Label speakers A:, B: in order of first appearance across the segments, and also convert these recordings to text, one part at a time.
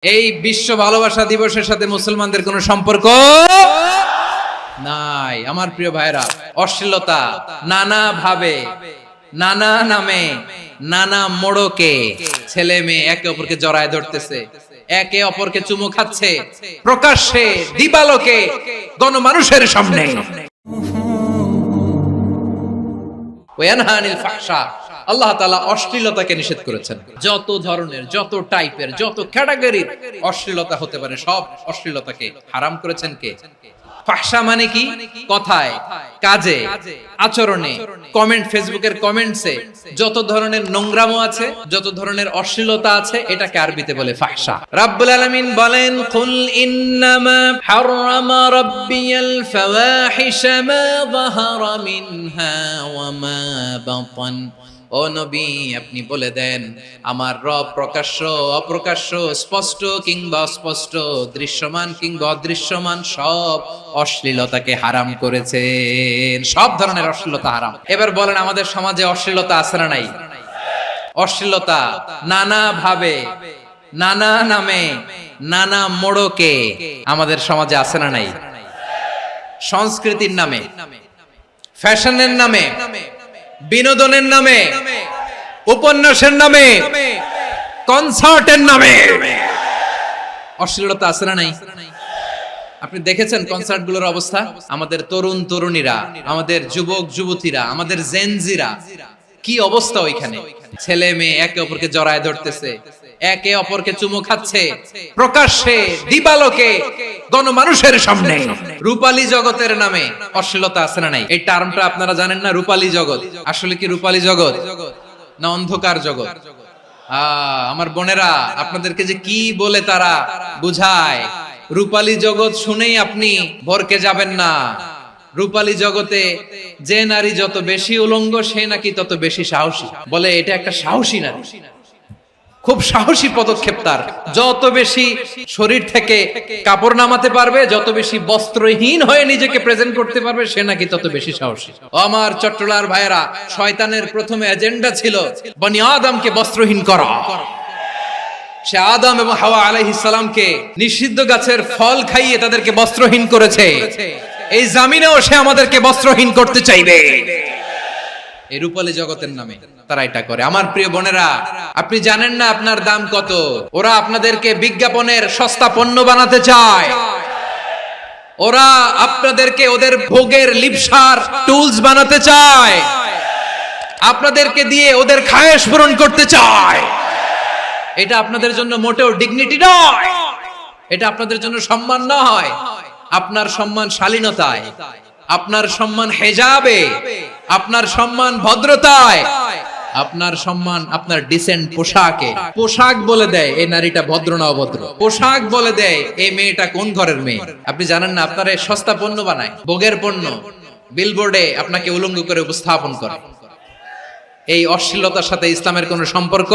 A: এই বিশ্ব ভালোবাসা দিবসের সাথে মুসলমানদের কোনো সম্পর্ক নাই। আমার প্রিয় ভাইরা, অশ্লীলতা নানা ভাবে, নানা নামে, নানা মোড়কে ছেলে মেয়ে একে অপরকে জড়ায় ধরতেছে, একে অপরকে চুমু খাচ্ছে প্রকাশ্যে, দিবালোকে, গণমানুষের সামনে। ওয়ানহানিল ফাহশা, আল্লাহ তাআলা অশ্লীলতাকে নিষেধ করেছেন। যত ধরনের, যত টাইপের, যত ক্যাটাগরির অশ্লীলতা হতে পারে সব অশ্লীলতাকে হারাম করেছেন কে? ফাহশা মানে কি? কথায়, কাজে, আচরণে, কমেন্ট, ফেসবুকের কমেন্টসে যত ধরনের নোংরামো আছে, যত ধরনের অশ্লীলতা আছে, এটাকে আরবিতে বলে ফাহশা। রাব্বুল আলামিন বলেন, কুল ইন্নামা হারামা রাব্বিয়াল ফাওয়াহিশা মা যাহারা মিনহা ওয়া মা বাতান। ও নবী, আপনি বলে দেন, আমার রব প্রকাশ্য, অপ্রকাশ্য, স্পষ্ট কিংবা অস্পষ্ট, দৃশ্যমান কিংবা অদৃশ্যমান সব অশ্লীলতাকে হারাম করেছেন। সব ধরনের অশ্লীলতা হারাম। এবার বলেন, আমাদের সমাজে অশ্লীলতা আছে না নাই? অশ্লীলতা নানা ভাবে, নানা নামে, নানা মোড়কে আমাদের সমাজে আছে না নাই? সংস্কৃতির নামে, ফ্যাশনের নামে, বিনোদনের নামে, উপন্যাসের নামে, কনসার্টের নামে অশ্লীলতা আছে না নাই? আপনি দেখেছেন কনসার্ট গুলোর অবস্থা? আমাদের তরুণ তরুণীরা, আমাদের যুবক যুবতীরা, আমাদের জেনজিরা, কি অবস্থা ওইখানে? ছেলে মেয়ে একে অপরকে জড়ায় ধরতেছে, একে অপরকে চুমু খাচ্ছে প্রকাশ্যে, দিবালোকে, গণমানুষের সামনে। রূপালী জগতের নামে অশ্লীলতা আছে না নাই? এই টার্মটা আপনারা জানেন না? রূপালী জগৎ আসলে কি রূপালী জগৎ না অন্ধকার জগৎ? আমার বোনেরা, আপনাদেরকে যে কি বলে তারা বুঝায়, রূপালী জগৎ শুনেই আপনি ভরকে যাবেন না। রূপালী জগতে যে নারী যত বেশি উলঙ্গ, সে নাকি তত বেশি সাহসী। বলে এটা একটা সাহসী নারী, খুব সাহসী পদক্ষেপ তার। যত বেশি শরীর থেকে কাপড় নামাতে পারবে, যত বেশি বস্ত্রহীন হয়ে নিজেকে প্রেজেন্ট করতে পারবে, সে নাকি তত বেশি সাহসী। আমার চট্টলার ভাইয়েরা, শয়তানের প্রথমে এজেন্ডা ছিল বনি আদমকে বস্ত্রহীন করা। সে আদম এবং হাওয়া আলাইহিস সালামকে নিষিদ্ধ গাছের ফল খাইয়ে তাদেরকে বস্ত্রহীন করেছে। এই জামিনেও সে আমাদেরকে বস্ত্রহীন করতে চাইবে। এই রূপালী জগতের নামে তারা এটা করে। আমার প্রিয় বোনেরা, আপনি জানেন না আপনার দাম কত? ওরা আপনাদেরকে বিজ্ঞাপনের সস্তা পণ্য বানাতে চায়। ওরা আপনাদেরকে ওদের ভোগের লিপসার টুলস বানাতে চায়। আপনাদেরকে দিয়ে ওদের খায়েশ পূরণ করতে চায়। এটা আপনাদের জন্য মোটেও ডিগনিটি নয়, এটা আপনাদের জন্য সম্মান নয়। আপনার সম্মান শালীনতায়, আপনার সম্মান হেজাবে, আপনার সম্মান ভদ্রতায়, আপনার সম্মান আপনার ডিসেন্ট পোশাকে। পোশাক বলে দেয় এই নারীটা ভদ্র না অভদ্র। পোশাক বলে দেয় এই মেয়েটা কোন ঘরের মেয়ে। আপনি জানেন না? আপনারা সস্তা পণ্য বানায়, ভোগের পণ্য, বিলবোর্ডে আপনাকে উলঙ্গ করে উপস্থাপন করে। এই অশ্লীলতার সাথে ইসলামের কোনো সম্পর্ক।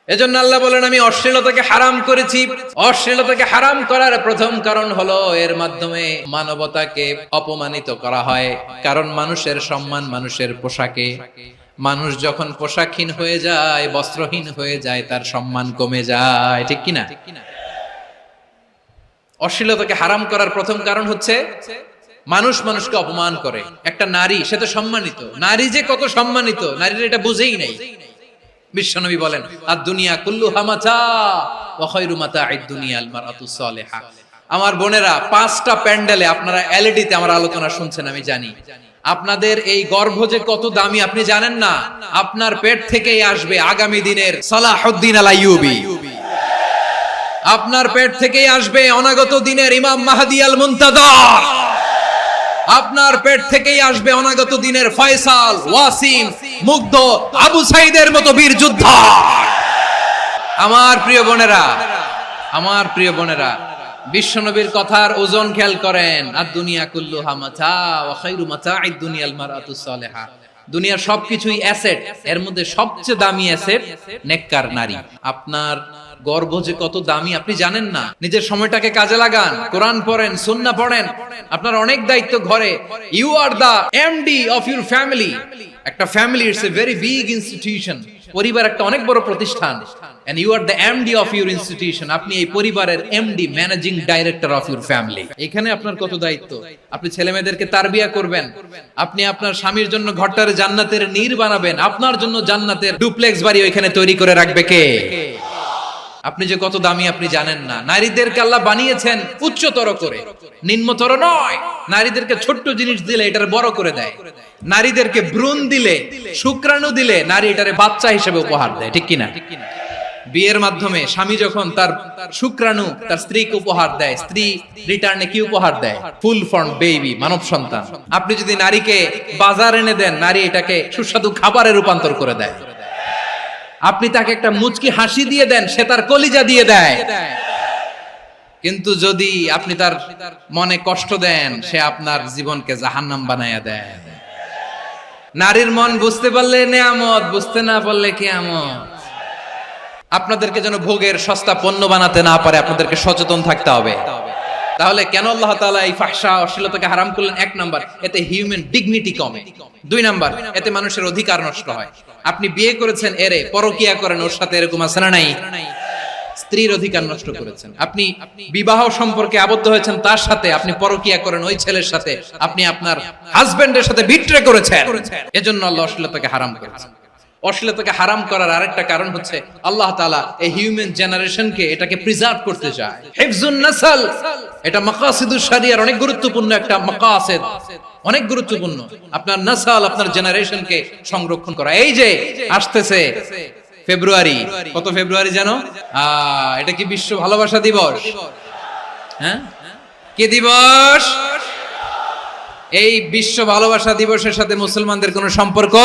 A: এজন্য আল্লাহ বলেন, আমি অশ্লীলতাকে হারাম করেছি। অশ্লীলতাকে হারাম করার প্রথম কারণ হলো এর মাধ্যমে মানবতাকে অপমানিত করা হয়। কারণ মানুষের সম্মান মানুষের পোশাকে। মানুষ যখন পোশাকহীন হয়ে যায়, বস্ত্রহীন হয়ে যায়, তার সম্মান কমে যায়। ঠিক কিনা? অশ্লীলতাকে হারাম করার প্রথম কারণ হচ্ছে মানুষ মানুষকে অপমান করে। একটা নারী, সে তো সম্মানিত। নারী যে কত সম্মানিত, নারীরা এটা বুঝেই নাই। বিশ্বনবী বলেন, আদ-দুনিয়া কুল্লুহা মাতা ওয়া খায়রু মাতা'আদ দুনিয়া আল মারআতুস সালিহা। আমার বোনেরা, 5টা প্যান্ডেলে আপনারা এলইডিতে আমার আলোচনা শুনছেন, আমি জানি। আপনাদের এই গর্ভ যে কত দামি আপনি জানেন না। আপনার পেট থেকেই আসবে আগামী দিনের সালাহুদ্দিন আল আইয়ুবী। আপনার পেট থেকেই আসবে অনাগত দিনের ইমাম মাহদী আল মুনতাযর। আপনার পেট থেকেই আসবে অনাগত দিনের ফয়সাল, ওয়াসিম, মুগ্ধ, আবু সাইদের মতো বীর যোদ্ধা। আমার প্রিয় বোনেরা, আমার প্রিয় বোনেরা, বিশ্বনবীর কথার ওজন খেয়াল করেন। আদ-দুনিয়া কুল্লুহা মাতা ওয়া খায়রু মাতা'আদ দুনিয়া আল মারআতুস সালিহা। দুনিয়ার সবকিছুই অ্যাসেট, এর মধ্যে সবচেয়ে দামি অ্যাসেট নেককার নারী। আপনার গর্ভ যে কত দামি আপনি জানেন না। নিজের সময়টাকে কাজে লাগান, কোরআন পড়েন, সুন্নাহ পড়েন। আপনার অনেক দায়িত্ব ঘরে। You are the MD of your family. একটা family it's a very big institution. পরিবার একটা অনেক বড় প্রতিষ্ঠান। and you are the MD of your institution, আপনি এই পরিবারের MD, managing director of your family. এখানে আপনার কত দায়িত্ব। আপনি ছেলেমেয়েদেরকে তারবিয়া করবেন, আপনি আপনার স্বামীর জন্য ঘরটারে জান্নাতের নীর বানাবেন, আপনার জন্য জান্নাতের ডুপ্লেক্স বাড়ি ওইখানে তৈরি করে রাখবে কে? আপনি যে কত দামি আপনি জানেন না। নারীদেরকে আল্লাহ বানিয়েছেন উচ্চতর করে, নিম্নতর নয়। নারীদেরকে ছোট্ট জিনিস দিলে এটারে বড় করে দেয়, নারীদেরকে ভ্রূণ দিলে, শুক্রাণু দিলে নারী এটারে বাচ্চা হিসেবে উপহার দেয়, ঠিক কিনা? বিয়ের মাধ্যমে স্বামী যখন তার শুক্রাণু তার স্ত্রীকে উপহার দেয়, স্ত্রী রিটার্নে কি উপহার দেয়? ফুল ফর্ম বেবি, মানব সন্তান। আপনি যদি নারীকে বাজার এনে দেন, নারী এটাকে সুস্বাদু খাবারে রূপান্তর করে দেয়। আপনি তাকে একটা মুচকি হাসি দিয়ে দেন, সে তার কলিজা দিয়ে দেয়। কিন্তু যদি আপনি তার মনে কষ্ট দেন, সে আপনার জীবনকে জাহান্নাম বানায়া দেয়। নারীর মন বুঝতে পারলে নেয়ামত, বুঝতে না পারলে কিয়ামত। আপনাদেরকে যেন ভোগের সস্তা পণ্য বানাতে না পারে, আপনাদেরকে সচেতন থাকতে হবে। তাহলে কেন আল্লাহ তাআলা এই ফাহশা অশ্লীলতাকে হারাম করলেন? 1 নাম্বার, এতে হিউম্যান ডিগনিটি কমে। 2 নাম্বার, এতে মানুষের অধিকার নষ্ট হয়। আপনি বিয়ে করেছেন, এরে পরকিয়া করেন, ওর সাথে এরকম আছে না নাই? স্ত্রীর অধিকার নষ্ট করেছেন। আপনি বিবাহ সম্পর্কে আবদ্ধ হয়েছেন তার সাথে, আপনি পরকিয়া করেন ওই ছেলের সাথে, আপনি আপনার হাজবেন্ডের সাথে বিট্রে করেছেন। এজন্য আল্লাহ অশ্লীলতাকে হারাম করেছেন। অশ্লীলতাকে হারাম করার আরেকটা কারণ হচ্ছে আল্লাহ তাআলা এই হিউম্যান জেনারেশনকে এটাকে প্রিজার্ভ করতে চায়। হিফজুন নাসল, এটা মাকাসিদুশ শরিয়ার অনেক গুরুত্বপূর্ণ একটা মাকাসিদ, অনেক গুরুত্বপূর্ণ। আপনার নাসল, আপনার জেনারেশনকে সংরক্ষণ করা। এই যে আসতেছে ফেব্রুয়ারি, কত ফেব্রুয়ারি জানো? এটা কি বিশ্ব ভালোবাসা দিবস? হ্যাঁ, কি দিবস? এই বিশ্ব ভালোবাসা দিবসের সাথে মুসলমানদের কোনো সম্পর্ক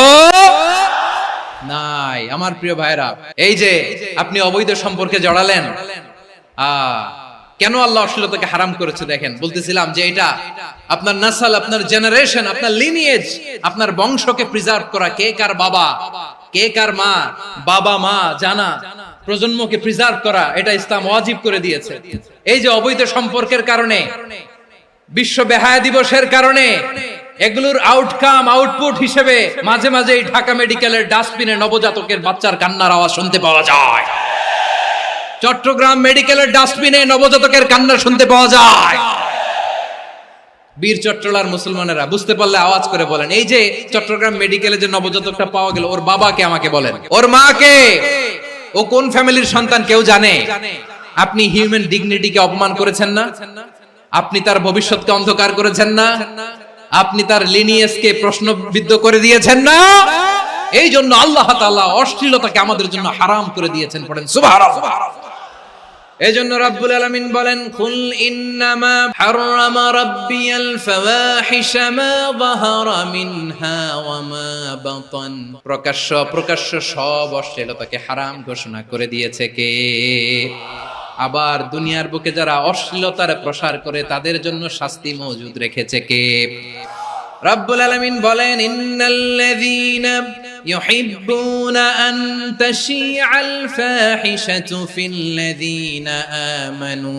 A: নাই। আমার প্রিয় ভাইরা, এই যে আপনি অবৈধ সম্পর্কে জড়ালেন, কেন আল্লাহ অশ্লীলতাকে হারাম করেছে দেখেন। বলতেছিলাম যে এটা আপনার নাসল, আপনার জেনারেশন, আপনার লিনিয়েজ, আপনার বংশকে প্রিজার্ভ করা। কে কার বাবা, কে কার মা, বাবা মা জানা, প্রজন্মকে প্রিজার্ভ করা, এটা ইসলাম ওয়াজিব করে দিয়েছে। এই যে অবৈধ সম্পর্কের কারণে, বিশ্ব বেহায়া দিবসের কারণে, এগুলোর আউটকাম, আউটপুট হিসেবে মাঝে মাঝে ঢাকা মেডিকেলের ডাস্টবিনে নবজাতকের বাচ্চার কান্নার আওয়াজ শুনতে পাওয়া যায়। চট্টগ্রাম মেডিকেলের ডাস্টবিনে নবজাতকের কান্না শুনতে পাওয়া যায়। বীর চট্টলার মুসলমানেরা বুঝতে পারলে আওয়াজ করে বলেন, এই যে চট্টগ্রাম মেডিকেলে যে নবজাতকটা পাওয়া গেল, ওর বাবাকে আমাকে বলেন, ওর মাকে, ও কোন ফ্যামিলির সন্তান কেউ জানে? আপনি হিউম্যান ডিগনিটিকে অপমান করেছেন না? আপনি তার ভবিষ্যৎকে অন্ধকার করেছেন না? আপনি তার লিনিয়েজকে প্রশ্নবিদ্ধ করে দিয়েছেন না? এই জন্য আল্লাহ তাআলা অশ্লীলতাকে আমাদের জন্য হারাম করে দিয়েছেন। পড়েন সুবহানাল্লাহ। এই জন্য রাব্বুল আলামিন বলেন, কুল ইন্নামা হারামা রাব্বিয়াল ফাওয়াহিশা মা যাহারা মিনহা ওয়া মা বাতান। প্রকাশ্য অপ্রকাশ্য সব অশ্লীলতাকে হারাম ঘোষণা করে দিয়েছে কে? আবার দুনিয়ার বুকে যারা অশ্লীলতার প্রসার করে তাদের জন্য শাস্তি মজুদ রেখেছে কে? রাব্বুল আলামিন বলেন, ইন্নাল্লাযীনা ইউহিব্বুনা আন তাশিআল ফাহিশাতু ফিল্লাযীনা আমানু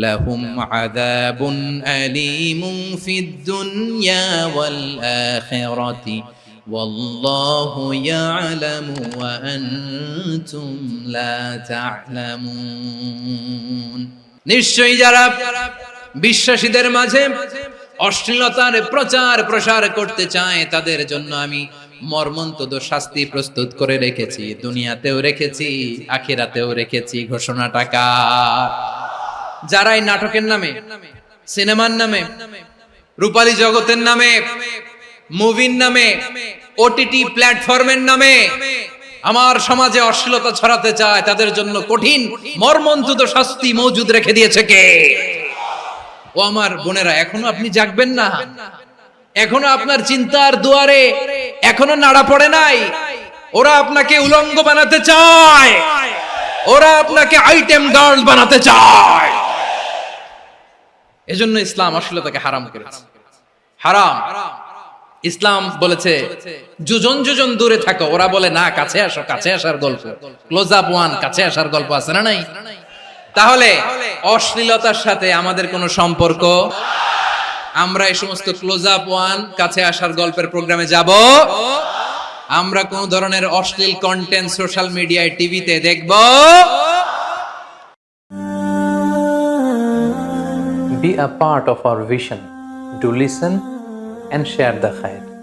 A: লাহুম আযাবুন আলীমুন ফিদ দুনিয়া ওয়াল আখিরাতি ওয়াল্লাহু ইয়ালামু ওয়া আনতুম লা তা'লামুন। নিশ্চয়ই যারা বিশ্বাসীদের মাঝে অশ্লীলতার প্রচার প্রসার করতে চায় তাদের জন্য আমি মর্মন্তুদ শাস্তি প্রস্তুত করে রেখেছি, দুনিয়াতেও রেখেছি, আখিরাতেও রেখেছি। ঘোষণাটা কার? যারাই নাটকের নামে, সিনেমার নামে, রূপালী জগতের নামে, মুভির নামে, ওটিটি প্ল্যাটফর্মের নামে আমার সমাজে অশ্লীলতা ছড়াতে চায় তাদের জন্য কঠিন মর্মন্তুদ শাস্তি মজুদ রেখে দিয়েছে কে? ও আমার বোনেরা, এখনো আপনি জাগবেন না? এখনো আপনার চিন্তার দুয়ারে এখনো নাড়া পড়ে নাই? ওরা আপনাকে উলঙ্গ বানাতে চায়, ওরা আপনাকে আইটেম গার্ল বানাতে চায়। এজন্য ইসলাম অশ্লীলতাকে হারাম করেছে। হারাম। ইসলাম বলেছে যোজন যোজন দূরে থাকো, ওরা বলে না কাছে আসো, কাছে আসার গল্প, ক্লোজ আপ ওয়ান, কাছে আসার গল্প আছে না নাই? তাহলে অশ্লীলতার সাথে আমাদের কোনো সম্পর্ক? আমরা এই সমস্ত ক্লোজ আপ ওয়ান, কাছে আসার গল্পের প্রোগ্রামে যাব আমরা কোন ধরনের অশ্লীল কন্টেন্ট সোশ্যাল মিডিয়ায় টিভিতে দেখব
B: Be a part of our vision. Do listen and share the khair.